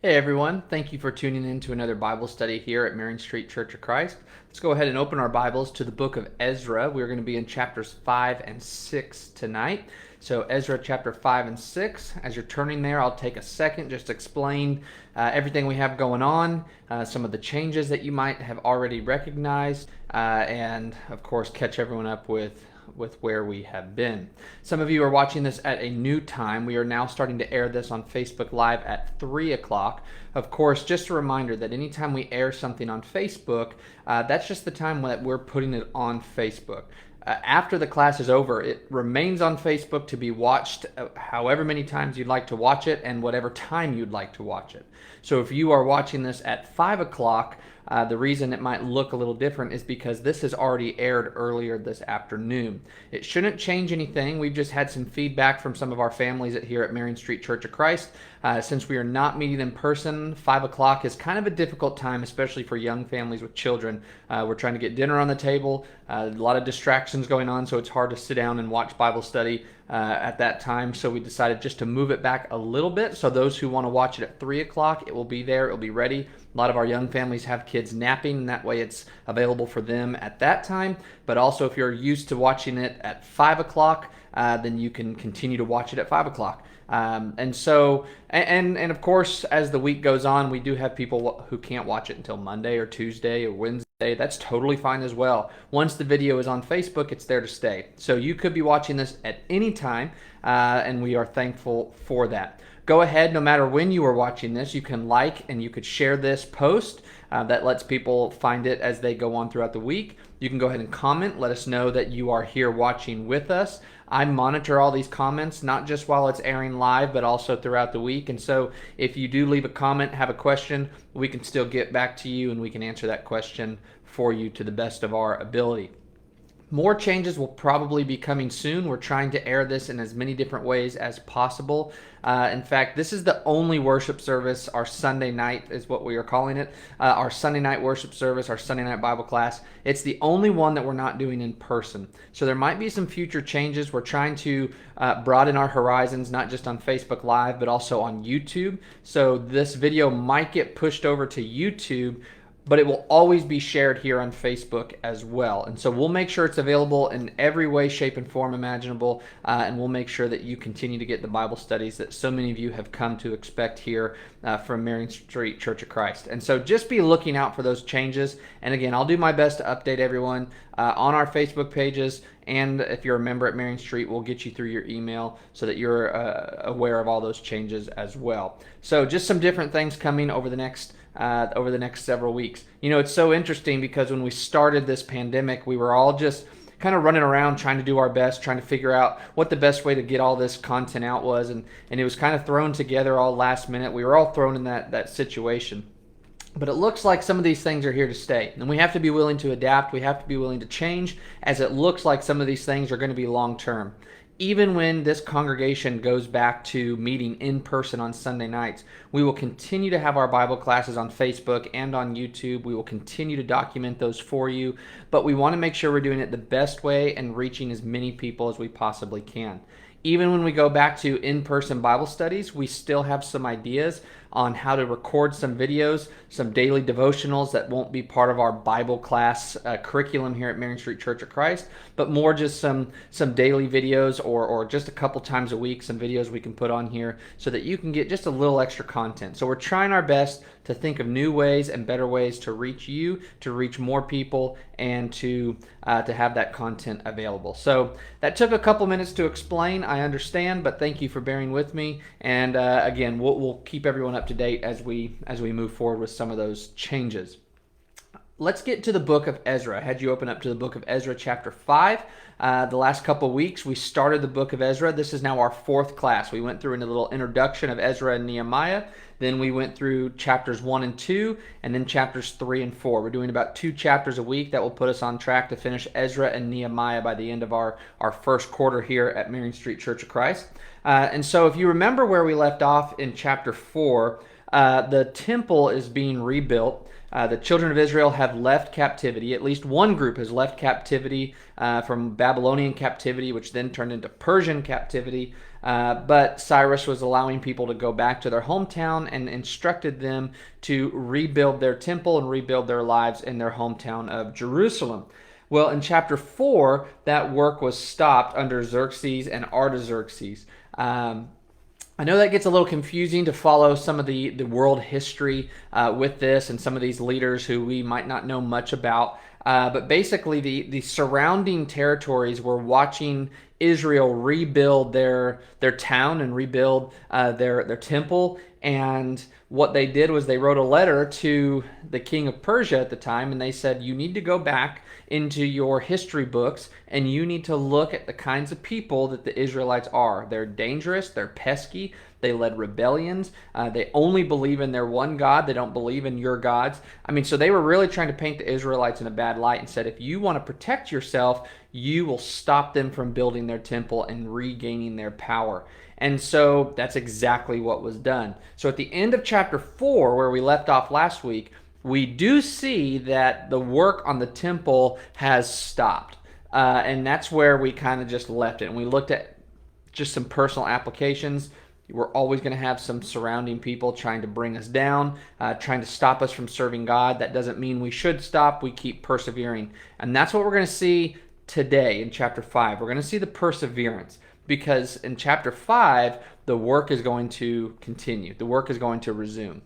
Hey everyone, thank you for tuning in to another Bible study here at Marion Street Church of Christ. Let's go ahead and open our Bibles to the book of Ezra. We're going to be in chapters 5 and 6 tonight. So Ezra chapter 5 and 6. As you're turning there, I'll take a second just to explain everything we have going on, some of the changes that you might have already recognized, and of course catch everyone up with where we have been. Some of you are watching this at a new time. We are now starting to air this on Facebook Live at 3 o'clock. Of course, just a reminder that anytime we air something on Facebook, that's just the time that we're putting it on Facebook. After the class is over, it remains on Facebook to be watched however many times you'd like to watch it and whatever time you'd like to watch it. So if you are watching this at 5 o'clock, the reason it might look a little different is because this has already aired earlier this afternoon. It shouldn't change anything. We've just had some feedback from some of our families here at Marion Street Church of Christ. Since we are not meeting in person, 5 o'clock is kind of a difficult time, especially for young families with children. We're trying to get dinner on the table, a lot of distractions going on, so it's hard to sit down and watch Bible study at that time. So we decided just to move it back a little bit. So those who want to watch it at 3 o'clock, it will be there, it will be ready. A lot of our young families have kids napping, and that way it's available for them at that time. But also, if you're used to watching it at 5 o'clock, then you can continue to watch it at 5 o'clock. And of course, as the week goes on, we do have people who can't watch it until Monday or Tuesday or Wednesday. That's totally fine as well. Once the video is on Facebook, it's there to stay. So you could be watching this at any time, and we are thankful for that. Go ahead, no matter when you are watching this, you can like and you could share this post. That lets people find it as they go on throughout the week. You can go ahead and comment. Let us know that you are here watching with us. I monitor all these comments, not just while it's airing live, but also throughout the week. And so if you do leave a comment, have a question, we can still get back to you and we can answer that question for you to the best of our ability. More changes will probably be coming soon. We're trying to air this in as many different ways as possible. In fact, this is the only worship service, our Sunday night is what we are calling it, our Sunday night worship service, our Sunday night Bible class. It's the only one that we're not doing in person. So there might be some future changes. We're trying to broaden our horizons, not just on Facebook Live, but also on YouTube. So this video might get pushed over to YouTube, but it will always be shared here on Facebook as well. And so we'll make sure it's available in every way, shape, and form imaginable, and we'll make sure that you continue to get the Bible studies that so many of you have come to expect here from Marion Street Church of Christ. And so just be looking out for those changes. And again, I'll do my best to update everyone on our Facebook pages, and if you're a member at Marion Street, we'll get you through your email so that you're aware of all those changes as well. So just some different things coming over the next several weeks. You know, it's so interesting because when we started this pandemic, we were all just kind of running around trying to do our best, trying to figure out what the best way to get all this content out was, and it was kind of thrown together all last minute. We were all thrown in that situation. But it looks like some of these things are here to stay. And we have to be willing to adapt. We have to be willing to change, as it looks like some of these things are going to be long term. Even when this congregation goes back to meeting in person on Sunday nights, we will continue to have our Bible classes on Facebook and on YouTube. We will continue to document those for you, but we want to make sure we're doing it the best way and reaching as many people as we possibly can. Even when we go back to in-person Bible studies, we still have some ideas on how to record some videos, some daily devotionals that won't be part of our Bible class curriculum here at Marion Street Church of Christ, but more just some daily videos or just a couple times a week, some videos we can put on here so that you can get just a little extra content. So we're trying our best to think of new ways and better ways to reach you, to reach more people, and to have that content available. So that took a couple minutes to explain. I understand, but thank you for bearing with me. And again, we'll keep everyone up to date as we move forward with some of those changes. Let's get to the book of Ezra. I had you open up to the book of Ezra chapter 5. The last couple weeks, we started the book of Ezra. This is now our fourth class. We went through a little introduction of Ezra and Nehemiah. Then we went through chapters 1 and 2, and then chapters 3 and 4. We're doing about 2 chapters a week. That will put us on track to finish Ezra and Nehemiah by the end of our first quarter here at Marion Street Church of Christ. And so if you remember where we left off in chapter 4, The temple is being rebuilt. The children of Israel have left captivity. At least one group has left captivity from Babylonian captivity, which then turned into Persian captivity. But Cyrus was allowing people to go back to their hometown and instructed them to rebuild their temple and rebuild their lives in their hometown of Jerusalem. Well, in chapter 4, that work was stopped under Xerxes and Artaxerxes. I know that gets a little confusing to follow some of the world history with this and some of these leaders who we might not know much about. But basically, the surrounding territories were watching Israel rebuild their town and rebuild their temple. And what they did was they wrote a letter to the king of Persia at the time, and they said, you need to go back into your history books and you need to look at the kinds of people that the Israelites are. They're dangerous, they're pesky, they led rebellions, they only believe in their one God, they don't believe in your gods. I mean, so they were really trying to paint the Israelites in a bad light and said, if you want to protect yourself, you will stop them from building their temple and regaining their power. And so that's exactly what was done. So at the end of chapter 4, where we left off last week, we do see that the work on the temple has stopped. And that's where we kind of just left it. And we looked at just some personal applications. We're always going to have some surrounding people trying to bring us down, trying to stop us from serving God. That doesn't mean we should stop. We keep persevering. And that's what we're going to see today in chapter 5. We're going to see the perseverance, because in chapter 5, the work is going to continue. The work is going to resume.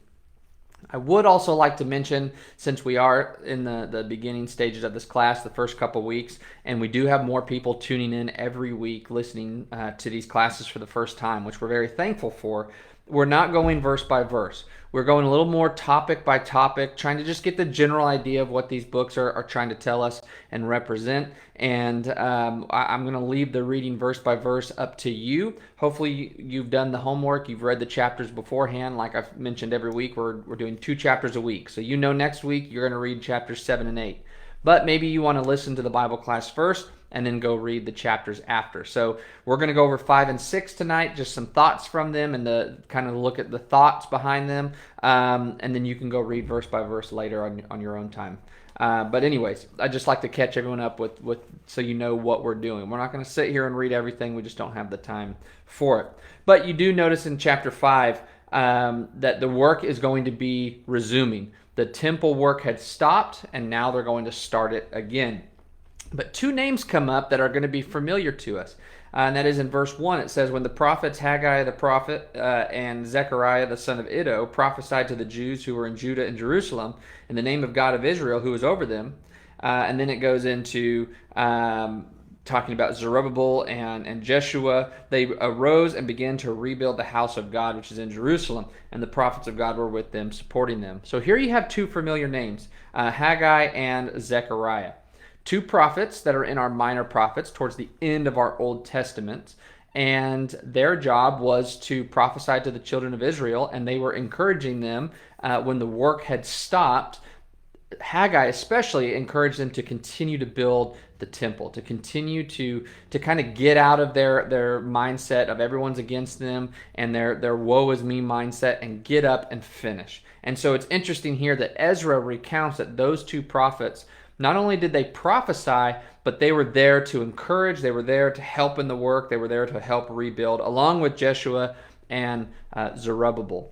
I would also like to mention, since we are in the beginning stages of this class, the first couple weeks, and we do have more people tuning in every week listening to these classes for the first time, which we're very thankful for, we're not going verse by verse. We're going a little more topic by topic, trying to just get the general idea of what these books are trying to tell us and represent. And I'm going to leave the reading verse by verse up to you. Hopefully you've done the homework. You've read the chapters beforehand. Like I've mentioned every week, we're doing 2 chapters a week. So you know next week you're going to read chapters 7 and 8. But maybe you want to listen to the Bible class first and then go read the chapters after. So we're going to go over 5 and 6 tonight, just some thoughts from them and the kind of look at the thoughts behind them. And then you can go read verse by verse later on your own time. But anyways, I just like to catch everyone up with so you know what we're doing. We're not going to sit here and read everything. We just don't have the time for it. But you do notice in chapter 5 that the work is going to be resuming. The temple work had stopped, and now they're going to start it again. But 2 names come up that are going to be familiar to us. And that is in verse 1. It says, when the prophets Haggai the prophet and Zechariah the son of Iddo prophesied to the Jews who were in Judah and Jerusalem in the name of God of Israel who was over them. And then it goes into talking about Zerubbabel and Jeshua. They arose and began to rebuild the house of God, which is in Jerusalem, and the prophets of God were with them, supporting them. So here you have 2 familiar names, Haggai and Zechariah. 2 prophets that are in our minor prophets towards the end of our Old Testament, and their job was to prophesy to the children of Israel, and they were encouraging them when the work had stopped. Haggai especially encouraged them to continue to build the temple, to continue to kind of get out of their mindset of everyone's against them and their woe is me mindset and get up and finish. And so it's interesting here that Ezra recounts that those 2 prophets, not only did they prophesy, but they were there to encourage, they were there to help in the work, they were there to help rebuild, along with Jeshua and Zerubbabel.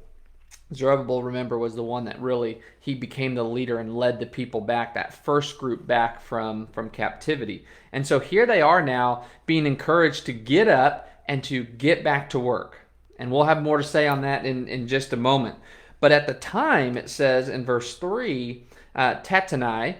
Zerubbabel, remember, was the one that really, he became the leader and led the people back, that first group back from captivity. And so here they are now being encouraged to get up and to get back to work. And we'll have more to say on that in just a moment. But at the time, it says in verse 3, Tattenai,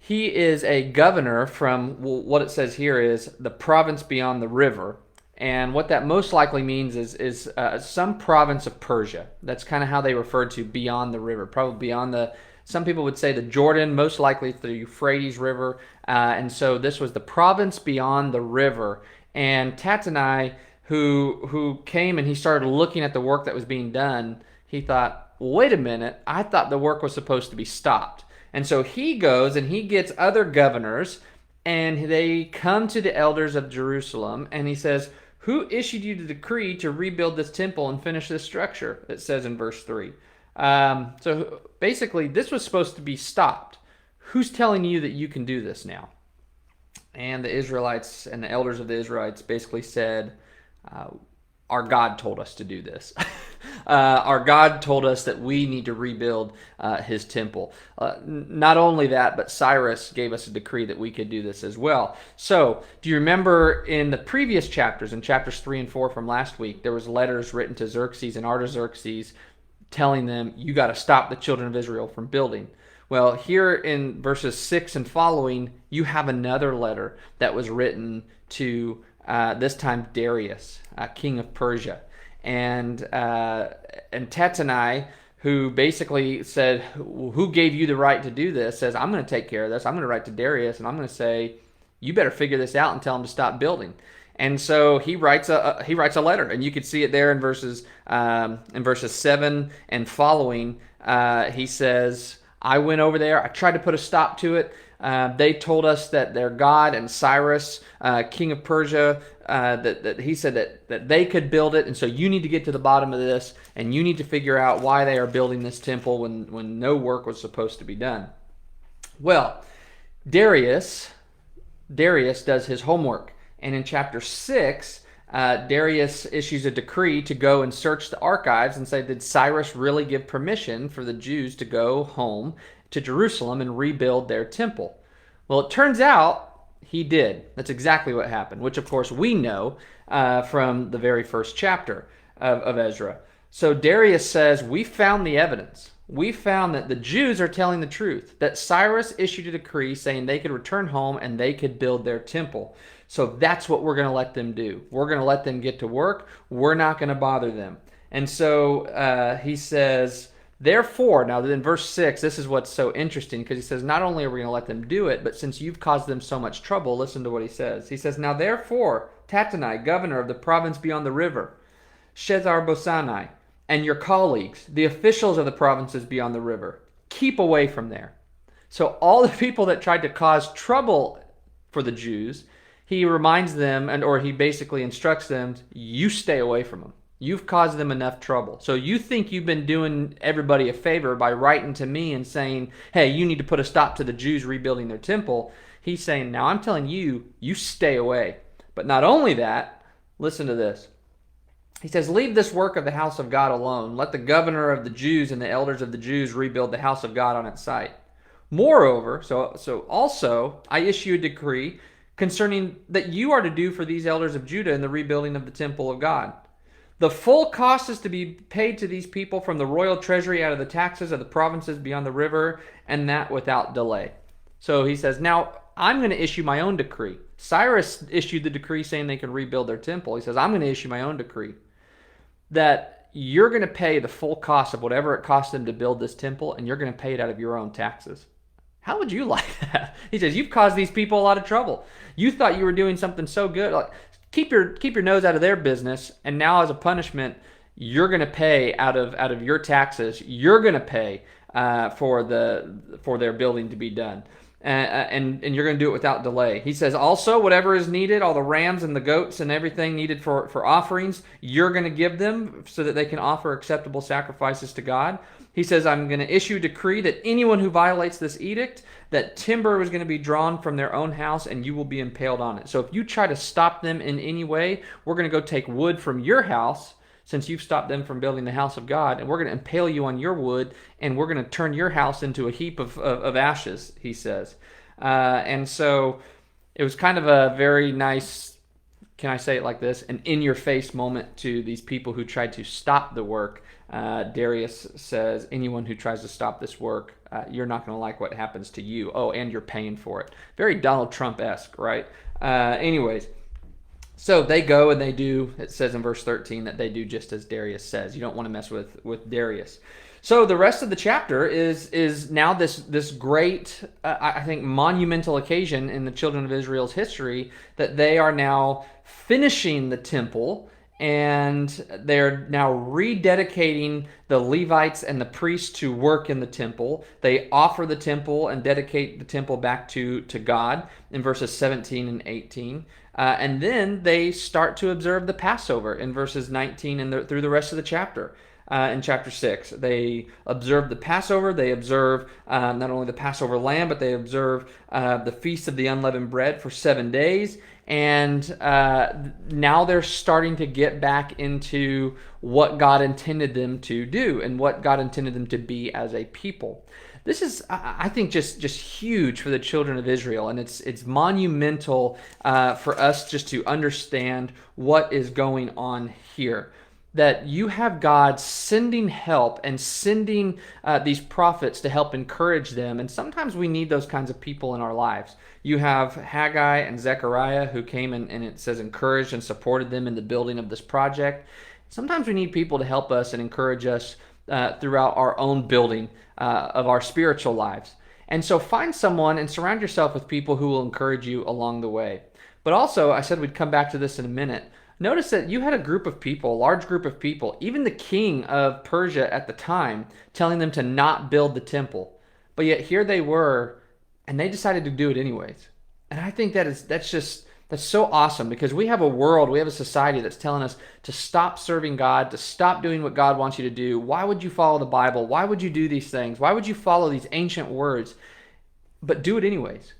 he is a governor from, well, what it says here is the province beyond the river. And what that most likely means is some province of Persia. That's kind of how they referred to beyond the river, probably beyond some people would say the Jordan, most likely the Euphrates River. And so this was the province beyond the river. And Tattenai, who came and he started looking at the work that was being done, he thought, wait a minute, I thought the work was supposed to be stopped. And so he goes and he gets other governors and they come to the elders of Jerusalem and he says, who issued you the decree to rebuild this temple and finish this structure? It says in verse 3. So basically, this was supposed to be stopped. Who's telling you that you can do this now? And the Israelites and the elders of the Israelites basically said, our God told us to do this. Our God told us that we need to rebuild his temple. Not only that, but Cyrus gave us a decree that we could do this as well. So, do you remember in the previous chapters, in chapters 3 and 4 from last week, there was letters written to Xerxes and Artaxerxes telling them, you got to stop the children of Israel from building. Well, here in verses 6 and following, you have another letter that was written to this time Darius, king of Persia, and Tatanai, who basically said, "Who gave you the right to do this?" says, "I'm going to take care of this. I'm going to write to Darius, and I'm going to say, you better figure this out and tell him to stop building." And so he writes a letter, and you can see it there in verses 7 and following. He says, "I went over there. I tried to put a stop to it. They told us that their God and Cyrus, king of Persia, that he said that they could build it, and so you need to get to the bottom of this, and you need to figure out why they are building this temple when no work was supposed to be done." Well, Darius does his homework, and in chapter 6, Darius issues a decree to go and search the archives and say, did Cyrus really give permission for the Jews to go home to Jerusalem and rebuild their temple? Well, it turns out he did. That's exactly what happened, which of course we know from the very first chapter of Ezra. So Darius says, we found the evidence. We found that the Jews are telling the truth, that Cyrus issued a decree saying they could return home and they could build their temple. So that's what we're going to let them do. We're going to let them get to work. We're not going to bother them. And so he says, therefore, now in verse 6, this is what's so interesting, because he says, not only are we going to let them do it, but since you've caused them so much trouble, listen to what he says. He says, now therefore, Tatanai, governor of the province beyond the river, Shethar-Bosanai, and your colleagues, the officials of the provinces beyond the river, keep away from there. So all the people that tried to cause trouble for the Jews, he reminds them, or he basically instructs them, you stay away from them. You've caused them enough trouble. So you think you've been doing everybody a favor by writing to me and saying, hey, you need to put a stop to the Jews rebuilding their temple. He's saying, now I'm telling you, you stay away. But not only that, listen to this. He says, leave this work of the house of God alone. Let the governor of the Jews and the elders of the Jews rebuild the house of God on its site. Moreover, so also I issue a decree concerning that you are to do for these elders of Judah in the rebuilding of the temple of God. The full cost is to be paid to these people from the royal treasury out of the taxes of the provinces beyond the river, and that without delay. So he says, now I'm going to issue my own decree. Cyrus issued the decree saying they could rebuild their temple. He says, I'm going to issue my own decree that you're going to pay the full cost of whatever it cost them to build this temple, and you're going to pay it out of your own taxes. How would you like that? He says, you've caused these people a lot of trouble. You thought you were doing something so good. Like, keep your nose out of their business, and now as a punishment, you're going to pay out of your taxes. You're going to pay for their building to be done. And you're going to do it without delay. He says, also, whatever is needed, all the rams and the goats and everything needed for offerings, you're going to give them so that they can offer acceptable sacrifices to God. He says, I'm going to issue a decree that anyone who violates this edict, that timber is going to be drawn from their own house and you will be impaled on it. So if you try to stop them in any way, we're going to go take wood from your house, since you've stopped them from building the house of God, and we're going to impale you on your wood, and we're going to turn your house into a heap of ashes, he says. And so it was kind of a very nice, can I say it like this, an in-your-face moment to these people who tried to stop the work. Darius says, anyone who tries to stop this work, you're not going to like what happens to you. Oh, and you're paying for it. Very Donald Trump-esque, right? Anyways. So they go and they do, it says in verse 13 that they do just as Darius says. You don't want to mess with Darius. So the rest of the chapter is now this great, I think, monumental occasion in the children of Israel's history that they are now finishing the temple, and they're now rededicating the Levites and the priests to work in the temple. They offer the temple and dedicate the temple back to God in verses 17 and 18. And then they start to observe the Passover in verses 19 and through the rest of the chapter. in chapter 6. They observe the Passover. They observe not only the Passover lamb, but they observe the Feast of the Unleavened Bread for 7 days. And now they're starting to get back into what God intended them to do and what God intended them to be as a people. This is, I think, just huge for the children of Israel, and it's monumental for us just to understand what is going on here. That you have God sending help and sending these prophets to help encourage them, and sometimes we need those kinds of people in our lives. You have Haggai and Zechariah who came and it says encouraged and supported them in the building of this project. Sometimes we need people to help us and encourage us throughout our own building of our spiritual lives. And so find someone and surround yourself with people who will encourage you along the way. But also, I said we'd come back to this in a minute. Notice that you had a group of people, a large group of people, even the king of Persia at the time, telling them to not build the temple. But yet here they were, and they decided to do it anyways. And I think that's so awesome, because we have a world, we have a society that's telling us to stop serving God, to stop doing what God wants you to do. Why would you follow the Bible? Why would you do these things? Why would you follow these ancient words? But do it anyways.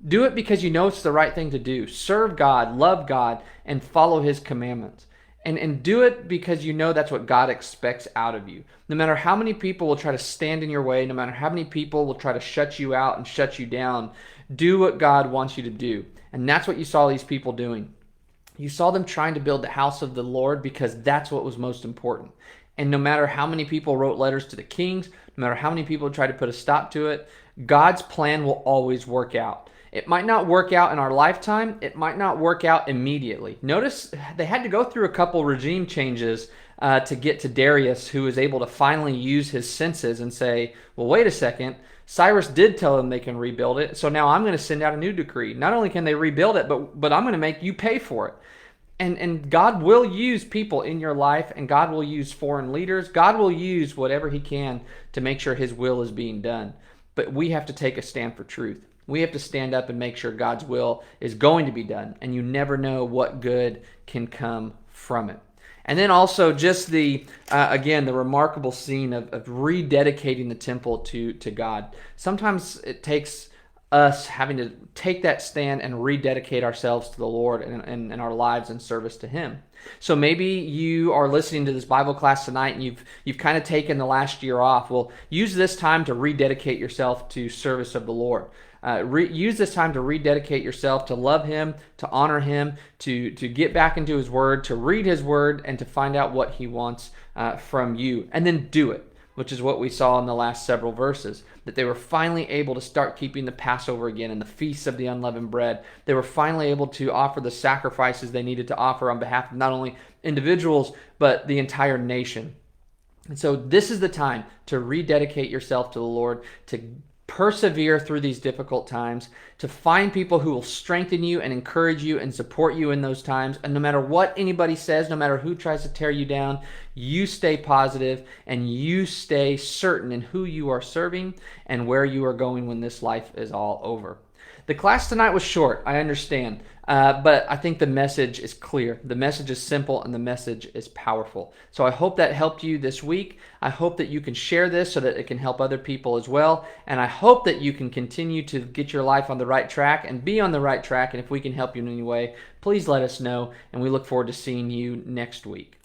Do it because you know it's the right thing to do. Serve God, love God, and follow His commandments. And do it because you know that's what God expects out of you. No matter how many people will try to stand in your way, no matter how many people will try to shut you out and shut you down, do what God wants you to do. And that's what you saw these people doing. You saw them trying to build the house of the Lord because that's what was most important. And no matter how many people wrote letters to the kings, no matter how many people tried to put a stop to it, God's plan will always work out. It might not work out in our lifetime. It might not work out immediately. Notice they had to go through a couple regime changes to get to Darius, who was able to finally use his senses and say, well, wait a second. Cyrus did tell them they can rebuild it, so now I'm going to send out a new decree. Not only can they rebuild it, but I'm going to make you pay for it. And God will use people in your life, and God will use foreign leaders. God will use whatever He can to make sure His will is being done. But we have to take a stand for truth. We have to stand up and make sure God's will is going to be done, and you never know what good can come from it. And then also just the remarkable scene of rededicating the temple to God. Sometimes it takes us having to take that stand and rededicate ourselves to the Lord and our lives in service to Him. So maybe you are listening to this Bible class tonight and you've kind of taken the last year off. Well, use this time to rededicate yourself to service of the Lord. Use this time to rededicate yourself to love Him, to honor Him, to get back into His Word, to read His Word, and to find out what He wants from you. And then do it, which is what we saw in the last several verses, that they were finally able to start keeping the Passover again and the Feast of the Unleavened Bread. They were finally able to offer the sacrifices they needed to offer on behalf of not only individuals, but the entire nation. And so this is the time to rededicate yourself to the Lord, to persevere through these difficult times, to find people who will strengthen you and encourage you and support you in those times. And no matter what anybody says, no matter who tries to tear you down, you stay positive and you stay certain in who you are serving and where you are going when this life is all over. The class tonight was short, I understand, but I think the message is clear. The message is simple and the message is powerful. So I hope that helped you this week. I hope that you can share this so that it can help other people as well. And I hope that you can continue to get your life on the right track and be on the right track. And if we can help you in any way, please let us know. And we look forward to seeing you next week.